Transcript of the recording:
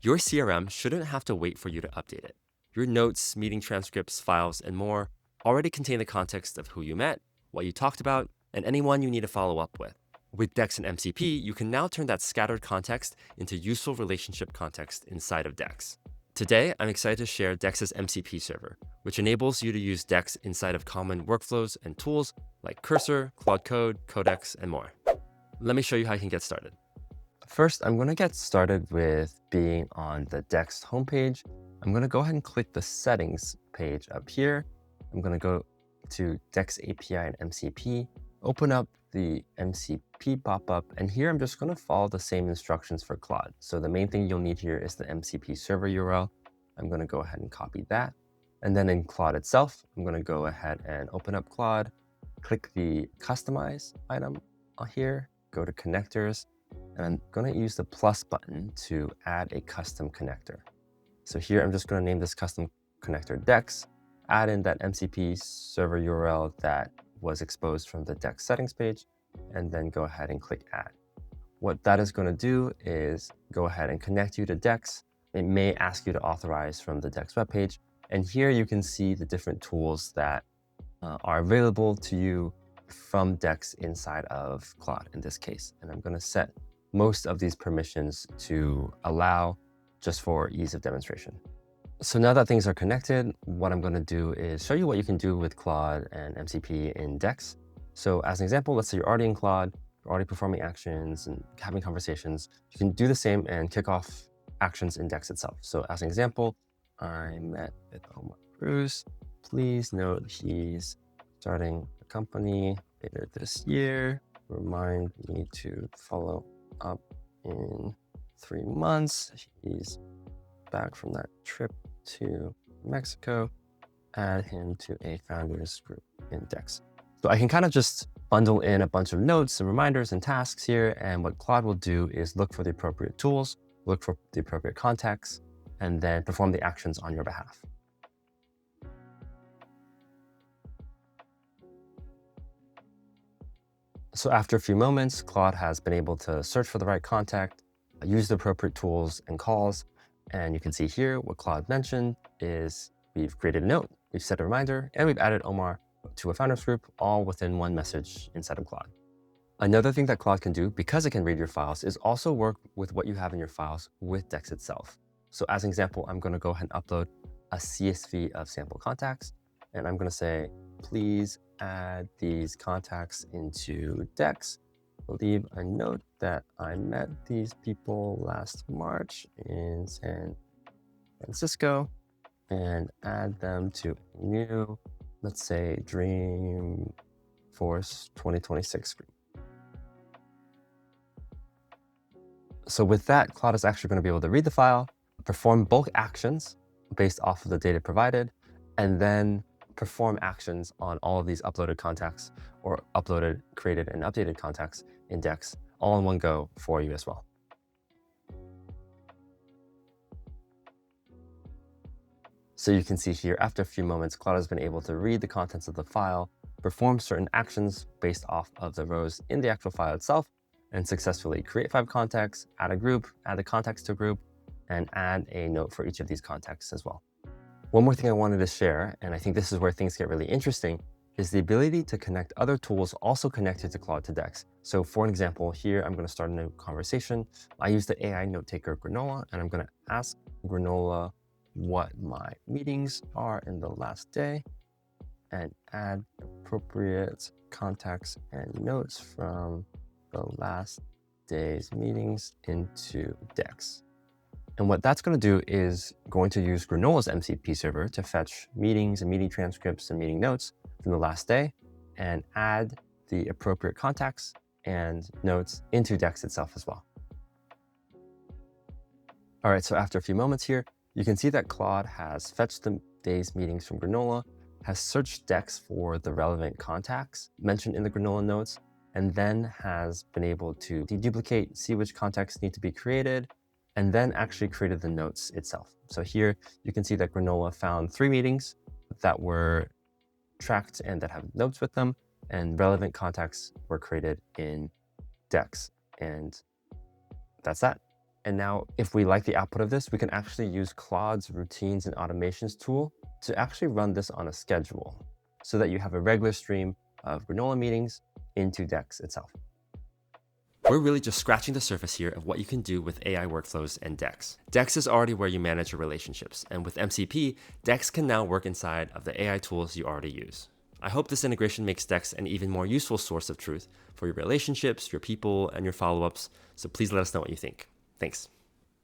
Your CRM shouldn't have to wait for you to update it. Your notes, meeting transcripts, files, and more already contain the context of who you met, what you talked about, and anyone you need to follow up with. With Dex and MCP, you can now turn that scattered context into useful relationship context inside of Dex. Today, I'm excited to share Dex's MCP server, which enables you to use Dex inside of common workflows and tools like Cursor, Claude Code, Codex, and more. Let me show you how you can get started. First, I'm going to get started with being on the Dex homepage. I'm going to go ahead and click the settings page up here. I'm going to go to Dex API and MCP, open up the MCP pop-up, and here I'm just going to follow the same instructions for Claude. So the main thing you'll need here is the MCP server URL. I'm going to go ahead and copy that. And then in Claude itself, I'm going to go ahead and open up Claude, click the customize item here, go to connectors, and I'm going to use the plus button to add a custom connector. So here I'm just going to name this custom connector Dex, add in that MCP server URL that was exposed from the Dex settings page, and then go ahead and click add. What that is going to do is go ahead and connect you to Dex. It may ask you to authorize from the Dex webpage. And here you can see the different tools that are available to you from Dex inside of Claude in this case. And I'm going to set most of these permissions to allow just for ease of demonstration. So now that things are connected, what I'm going to do is show you what you can do with Claude and MCP in Dex. So as an example, let's say you're already in Claude, you're already performing actions and having conversations. You can do the same and kick off actions in Dex itself. So as an example, I met with Omar Cruz. Please note he's starting a company later this year. Remind me to follow up in 3 months. He's back from that trip to Mexico. Add him to a founders group in Dex. So I can kind of just bundle in a bunch of notes and reminders and tasks here. And what Claude will do is look for the appropriate tools, look for the appropriate contacts, and then perform the actions on your behalf. So after a few moments, Claude has been able to search for the right contact, use the appropriate tools and calls. And you can see here what Claude mentioned is we've created a note, we've set a reminder, and we've added Omar to a founders group, all within one message inside of Claude. Another thing that Claude can do, because it can read your files, is also work with what you have in your files with Dex itself. So as an example, I'm going to go ahead and upload a CSV of sample contacts. And I'm going to say, please add these contacts into Dex. Leave a note that I met these people last March in San Francisco and add them to a new, let's say, Dreamforce 2026 group. So with that, Claude is actually going to be able to read the file, perform bulk actions based off of the data provided, and then perform actions on all of these uploaded contacts or uploaded, created, and updated contacts in Dex all in one go for you as well. So you can see here, after a few moments, Claude has been able to read the contents of the file, perform certain actions based off of the rows in the actual file itself, and successfully create 5 contacts, add a group, add the contacts to a group, and add a note for each of these contacts as well. One more thing I wanted to share, and I think this is where things get really interesting, is the ability to connect other tools also connected to Claude to Dex. So for an example, here I'm going to start a new conversation. I use the AI note taker Granola, and I'm going to ask Granola what my meetings are in the last day and add appropriate contacts and notes from the last day's meetings into Dex. And what that's going to do is going to use Granola's MCP server to fetch meetings and meeting transcripts and meeting notes from the last day and add the appropriate contacts and notes into Dex itself as well. All right, so after a few moments here, you can see that Claude has fetched the day's meetings from Granola, has searched Dex for the relevant contacts mentioned in the Granola notes, and then has been able to deduplicate, see which contacts need to be created, and then actually created the notes itself. So here you can see that Granola found 3 meetings that were tracked and that have notes with them, and relevant contacts were created in Dex. And that's that. And now if we like the output of this, we can actually use Claude's routines and automations tool to actually run this on a schedule so that you have a regular stream of Granola meetings into Dex itself. We're really just scratching the surface here of what you can do with AI workflows and Dex. Dex is already where you manage your relationships, and with MCP, Dex can now work inside of the AI tools you already use. I hope this integration makes Dex an even more useful source of truth for your relationships, your people, and your follow-ups, so please let us know what you think. Thanks.